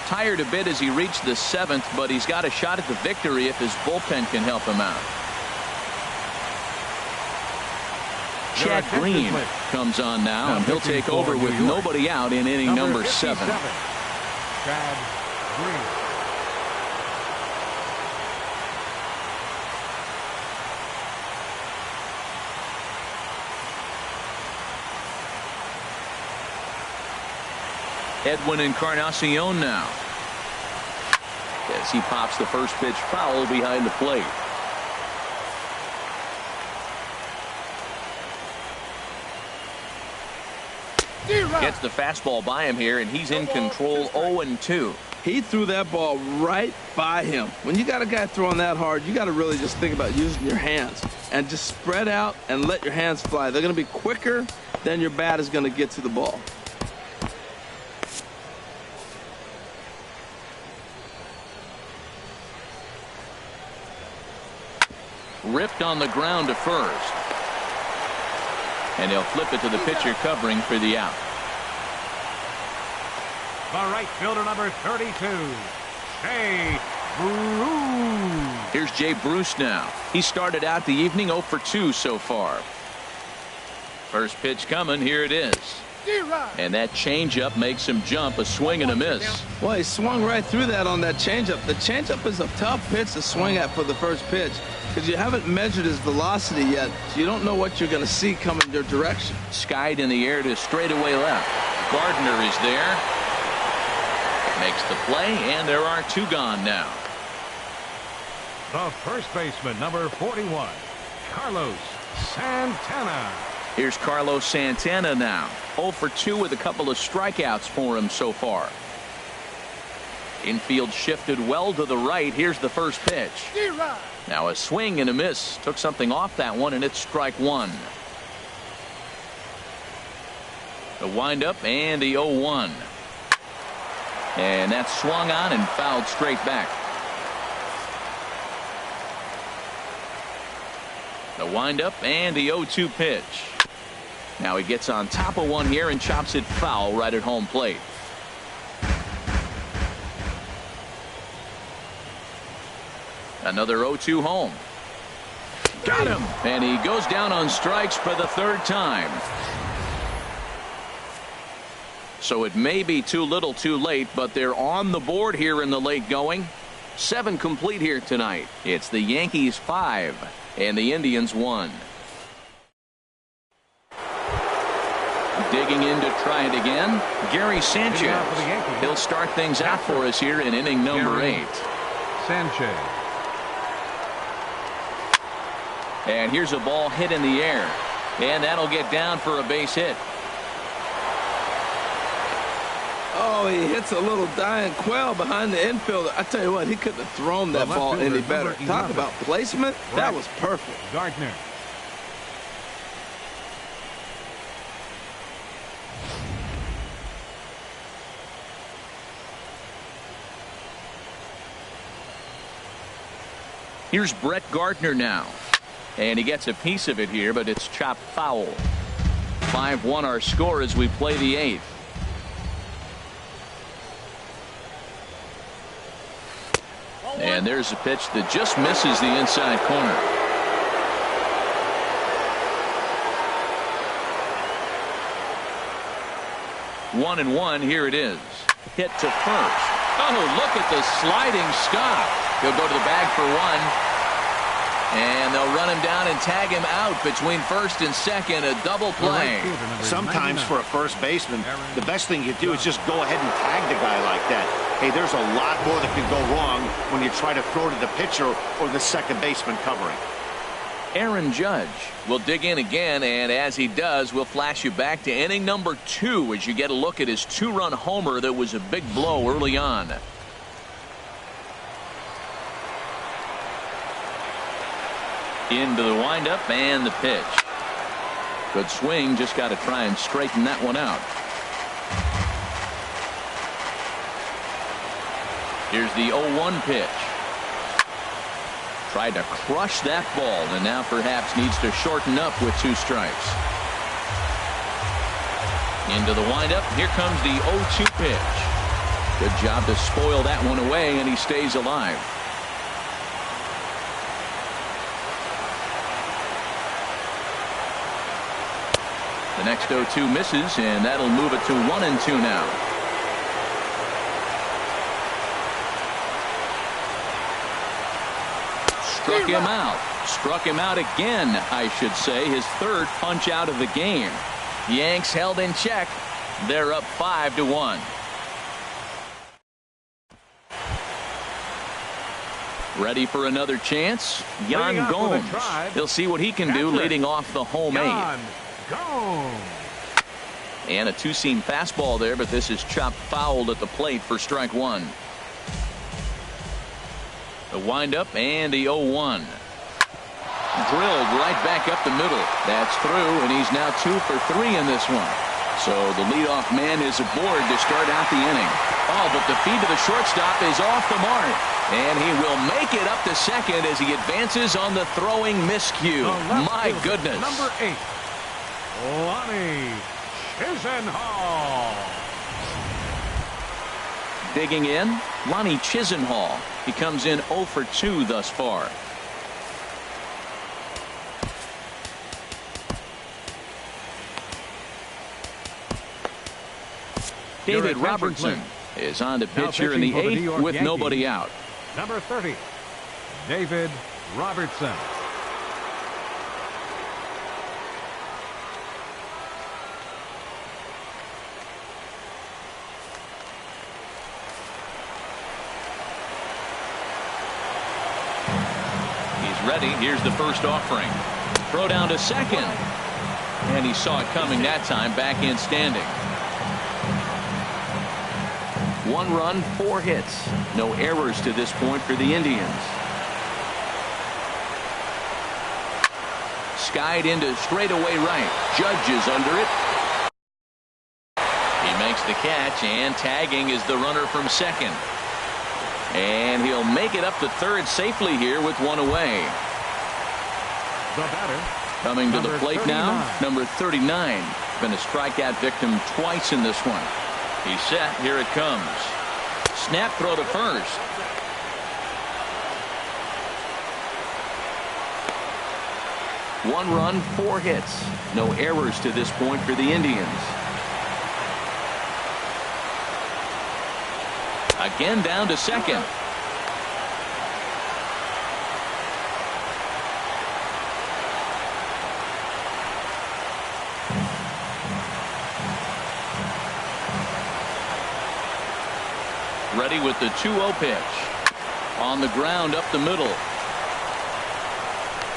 Tired a bit as he reached the 7th, but he's got a shot at the victory if his bullpen can help him out. Chad Green comes on now, and he'll take over with nobody out in inning number 7. Chad Green. Edwin Encarnacion now. As he pops the first pitch foul behind the plate. Gets the fastball by him here, and he's in control. 0-2. He threw that ball right by him. When you got a guy throwing that hard, you got to really just think about using your hands and just spread out and let your hands fly. They're going to be quicker than your bat is going to get to the ball. Ripped on the ground to first. And he'll flip it to the pitcher covering for the out. The right fielder, number 32, Jay Bruce. Here's Jay Bruce now. He started out the evening 0 for 2 so far. First pitch coming. Here it is. And that changeup makes him jump. A swing and a miss. Well, he swung right through that on that changeup. The changeup is a tough pitch to swing at for the first pitch because you haven't measured his velocity yet, so you don't know what you're going to see coming your direction. Skied in the air to straightaway left. Gardner is there. Makes the play, and there are 2 gone now. The first baseman, number 41, Carlos Santana. Here's Carlos Santana now. 0 for 2 with a couple of strikeouts for him so far. Infield shifted well to the right. Here's the first pitch. Now a swing and a miss. Took something off that one, and it's strike 1. The windup and the 0-1. And that's swung on and fouled straight back. The windup and the 0-2 pitch. Now he gets on top of one here and chops it foul right at home plate. Another 0-2 home. Got him. And he goes down on strikes for the 3rd time. So it may be too little too late, but they're on the board here in the late going. 7 complete here tonight. It's the Yankees 5 and the Indians 1. Digging in to try it again, Gary Sanchez. He'll start things out for us here in inning number 8. Sanchez. And here's a ball hit in the air, and that'll get down for a base hit. Oh, he hits a little dying quail behind the infielder. I tell you what, he couldn't have thrown that ball any better. Talk about placement. That was perfect. Gardner. Here's Brett Gardner now. And he gets a piece of it here, but it's chopped foul. 5-1 our score as we play the 8th. And there's a pitch that just misses the inside corner. 1-1. Here it is. Hit to first. Oh, look at the sliding stop. He'll go to the bag for 1. And they'll run him down and tag him out between first and second. A double play. Sometimes for a first baseman, the best thing you do is just go ahead and tag the guy like that. Hey, there's a lot more that can go wrong when you try to throw to the pitcher or the second baseman covering. Aaron Judge will dig in again, and as he does, we'll flash you back to inning number 2 as you get a look at his 2-run homer that was a big blow early on. Into the windup and the pitch. Good swing, just got to try and straighten that one out. Here's the 0-1 pitch. Tried to crush that ball, and now perhaps needs to shorten up with 2 strikes. Into the windup. Here comes the 0-2 pitch. Good job to spoil that one away, and he stays alive. The next 0-2 misses, and that'll move it to 1-2 now. Struck him out again, I should say. His 3rd punch out of the game. Yanks held in check. They're up 5-1. Ready for another chance? Yan Gomes. He'll see what he can do leading off the home 8. And a 2-seam fastball there, but this is chopped fouled at the plate for strike 1. The windup and the 0-1. Drilled right back up the middle. That's through, and he's now 2 for 3 in this one. So the leadoff man is aboard to start out the inning. Oh, but the feed to the shortstop is off the mark. And he will make it up to second as he advances on the throwing miscue. My goodness. Number 8, Lonnie Chisenhall. Digging in, Lonnie Chisenhall. He comes in 0 for 2 thus far. David Robertson is on to pitch here in the 8th with nobody out. Number 30, David Robertson. Ready. Here's the first offering. Throw down to second. And he saw it coming that time. Back in standing. 1 run, 4 hits. No errors to this point for the Indians. Skied into straightaway right. Judge is under it. He makes the catch, and tagging is the runner from second. And he'll make it up to third safely here with 1 away. The batter, coming to the plate 39. Now, number 39. Been a strikeout victim twice in this one. He's set. Here it comes. Snap throw to first. One run, 4 hits. No errors to this point for the Indians. Again down to second. Ready with the 2-0 pitch. On the ground up the middle.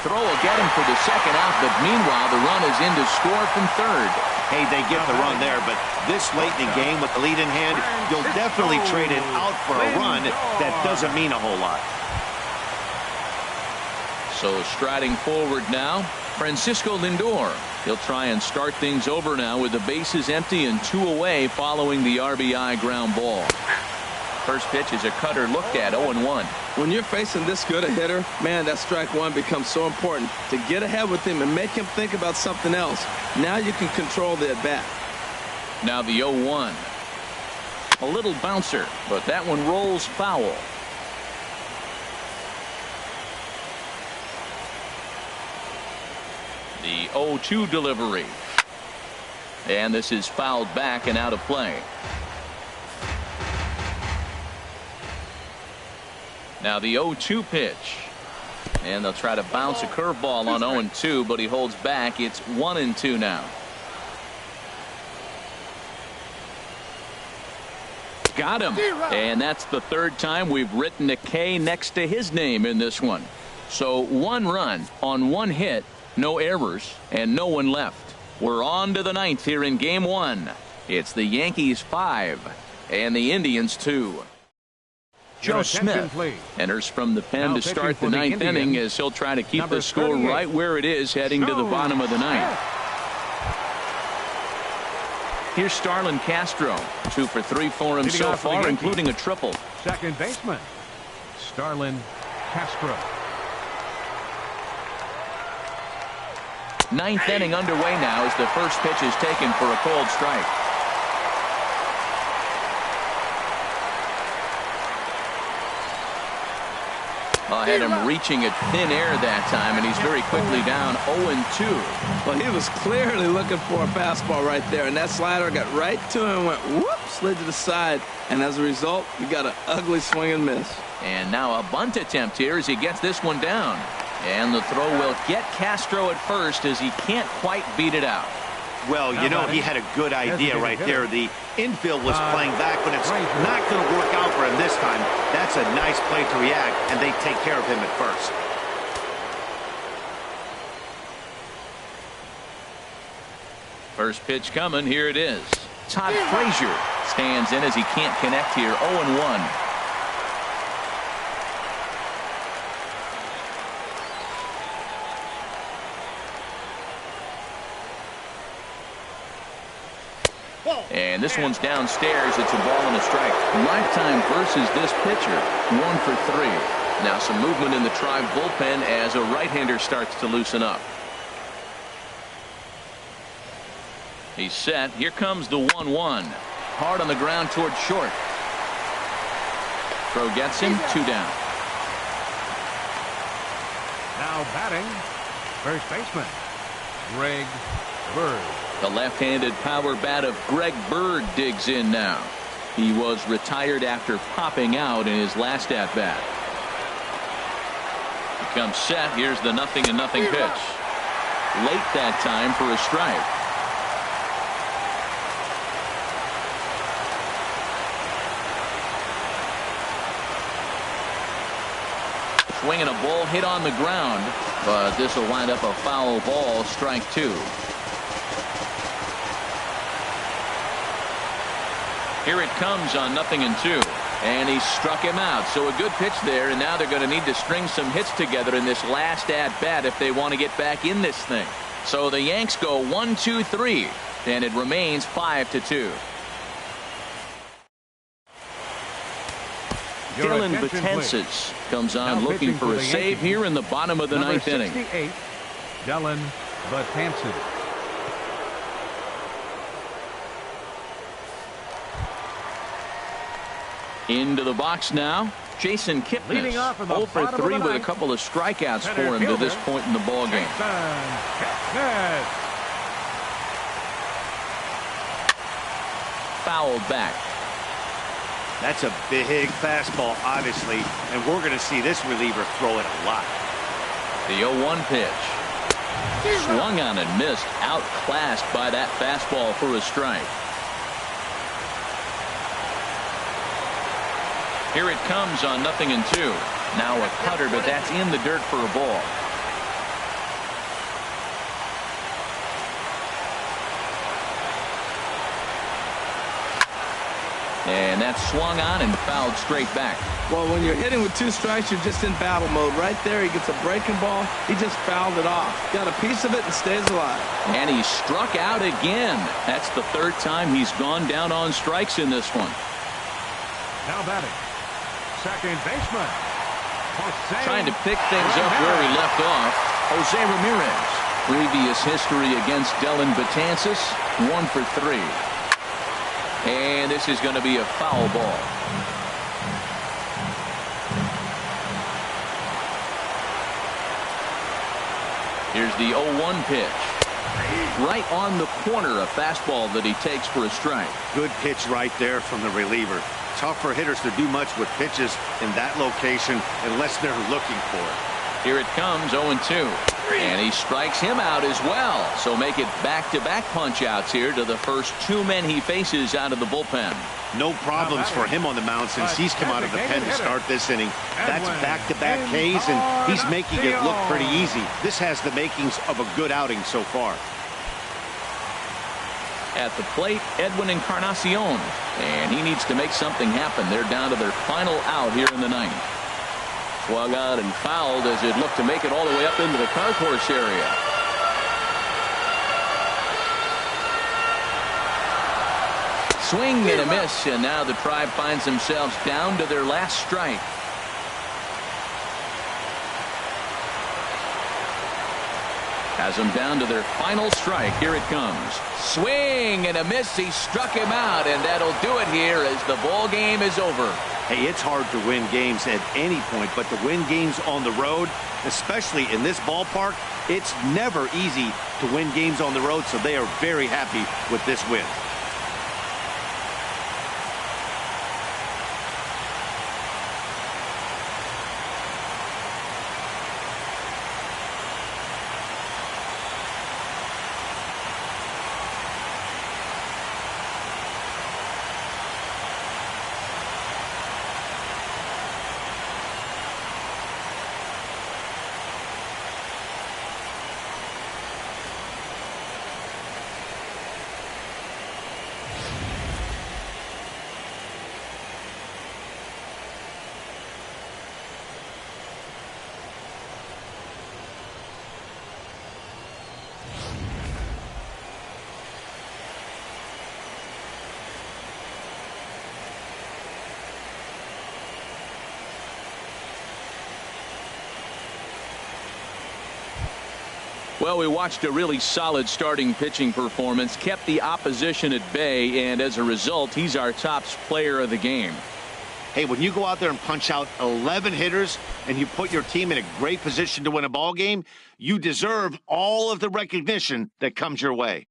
Throw will get him for the second out, but meanwhile the run is in to score from third. Hey, they get the run there, but this late in the game with the lead in hand, you'll definitely trade it out for a run that doesn't mean a whole lot. So striding forward now, Francisco Lindor. He'll try and start things over now with the bases empty and 2 away following the RBI ground ball. First pitch is a cutter looked at, 0-1. When you're facing this good a hitter, man, that strike one becomes so important to get ahead with him and make him think about something else. Now you can control the at-bat. Now the 0-1. A little bouncer, but that one rolls foul. The 0-2 delivery. And this is fouled back and out of play. Now the 0-2 pitch. And they'll try to bounce a curveball on 0-2, but he holds back. It's 1-2 now. Got him. And that's the third time we've written a K next to his name in this one. So 1 run on 1 hit, no errors, and no one left. We're on to the 9th here in Game 1. It's the Yankees 5 and the Indians 2. Joe Smith enters from the pen to start the 9th inning as he'll try to keep the score right where it is heading to the bottom of the 9th. Here's Starlin Castro. 2 for 3 for him so far, including a triple. Second baseman, Starlin Castro. 9th inning underway now as the first pitch is taken for a cold strike. Had him reaching at thin air that time, and he's very quickly down 0-2. Well, he was clearly looking for a fastball right there, and that slider got right to him and went whoop, slid to the side, and as a result, you got an ugly swing and miss. And now a bunt attempt here as he gets this one down. And the throw will get Castro at first as he can't quite beat it out. Well, you know, he had a good idea right there. The infield was playing back, but it's not going to work out for him this time. That's a nice play to react, and they take care of him at first. First pitch coming. Here it is. Todd Frazier stands in as he can't connect here. 0-1. And this one's downstairs. It's a ball and a strike. Lifetime versus this pitcher. 1 for 3. Now some movement in the Tribe bullpen as a right-hander starts to loosen up. He's set. Here comes the 1-1. Hard on the ground toward short. Throw gets him. 2 down. Now batting, first baseman, Greg Bird. The left-handed power bat of Greg Bird digs in now. He was retired after popping out in his last at-bat. He comes set. Here's the 0-0 pitch. Late that time for a strike. Swinging a ball hit on the ground, but this will wind up a foul ball. Strike 2. Here it comes on 0-2, and he struck him out. So a good pitch there, and now they're going to need to string some hits together in this last at-bat if they want to get back in this thing. So the Yanks go 1-2-3, and it remains 5-2. Dylan Betances comes on looking for a save here in the bottom of the 9th inning. Dylan Betances. Into the box now, Jason Kipnis. 0 for 3 with a couple of strikeouts for him to this point in the ballgame. Fouled back. That's a big fastball, obviously, and we're going to see this reliever throw it a lot. The 0-1 pitch. Swung on and missed. Outclassed by that fastball for a strike. Here it comes on 0-2. Now a cutter, but that's in the dirt for a ball. And that's swung on and fouled straight back. Well, when you're hitting with 2 strikes, you're just in battle mode. Right there, he gets a breaking ball. He just fouled it off. Got a piece of it and stays alive. And he struck out again. That's the 3rd time he's gone down on strikes in this one. Now batting, second baseman, Jose. Trying to pick things up where he left off, Jose Ramirez. Previous history against Dylan Betances, 1 for 3. And this is going to be a foul ball. Here's the 0-1 pitch. Right on the corner, a fastball that he takes for a strike. Good pitch right there from the reliever. Tough for hitters to do much with pitches in that location unless they're looking for it. Here it comes, 0-2. And he strikes him out as well. So make it back-to-back punch-outs here to the first two men he faces out of the bullpen. No problems for him on the mound since he's come out of the pen to start this inning. That's back-to-back Ks, and he's making it look pretty easy. This has the makings of a good outing so far. At the plate, Edwin Encarnacion. And he needs to make something happen. They're down to their final out here in the ninth. Swung on and fouled as it looked to make it all the way up into the concourse area. Swing and a miss, and now the Tribe finds themselves down to their last strike. Has them down to their final strike. Here it comes. Swing and a miss. He struck him out, and that'll do it here as the ball game is over. Hey, it's hard to win games at any point, but to win games on the road, especially in this ballpark, it's never easy to win games on the road, so they are very happy with this win. Well, we watched a really solid starting pitching performance, kept the opposition at bay, and as a result, he's our top player of the game. Hey, when you go out there and punch out 11 hitters and you put your team in a great position to win a ball game, you deserve all of the recognition that comes your way.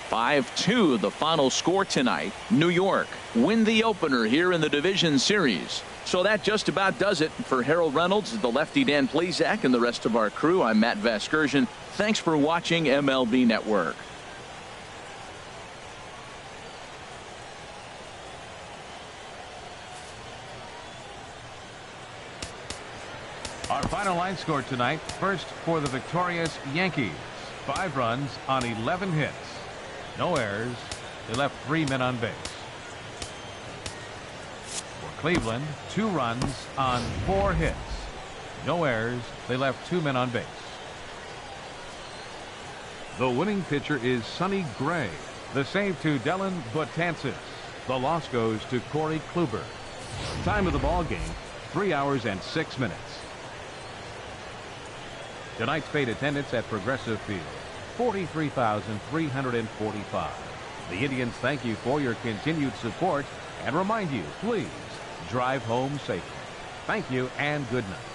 (5-2) the final score tonight. New York win the opener here in the division series. So that just about does it for Harold Reynolds, the lefty Dan Plesac, and the rest of our crew. I'm Matt Vasgersian. Thanks for watching MLB Network. Our final line score tonight. First for the victorious Yankees. 5 runs on 11 hits. No errors. They left 3 men on base. For Cleveland, 2 runs on 4 hits. No errors. They left 2 men on base. The winning pitcher is Sonny Gray. The save to Dylan Betances. The loss goes to Corey Kluber. Time of the ball game, 3 hours and 6 minutes. Tonight's paid attendance at Progressive Field, 43,345. The Indians thank you for your continued support and remind you, please drive home safely. Thank you and good night.